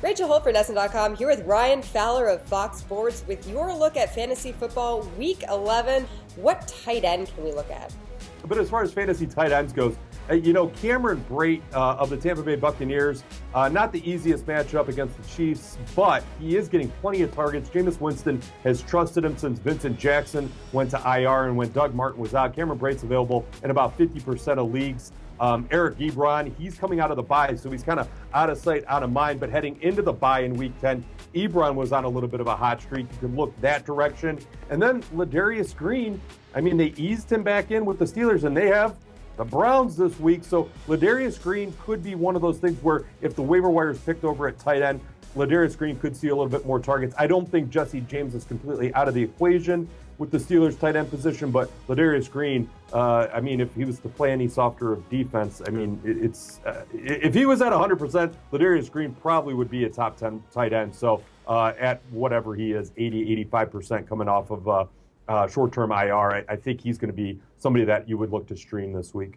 Rachel Holt for NESN.com here with Ryan Fowler of Fox Sports with your look at fantasy football week 11. What tight end can we look at? But as far as fantasy tight ends goes, Cameron Brate of the Tampa Bay Buccaneers, not the easiest matchup against the Chiefs, but he is getting plenty of targets. Jameis Winston has trusted him since Vincent Jackson went to IR and when Doug Martin was out. Cameron Brate's available in about 50% of leagues. Eric Ebron, he's coming out of the bye, so he's kind of out of sight, out of mind. But heading into the bye in Week 10, Ebron was on a little bit of a hot streak. You can look that direction. And then Ladarius Green, they eased him back in with the Steelers, and they have the Browns this week. So Ladarius Green could be one of those things where if the waiver wire is picked over at tight end, Ladarius Green could see a little bit more targets. I don't think Jesse James is completely out of the equation with the Steelers tight end position, but Ladarius Green, if he was to play any softer of defense, if he was at 100%, Ladarius Green probably would be a top 10 tight end. So at whatever he is, 80, 85% coming off of short-term IR, I think he's going to be somebody that you would look to stream this week.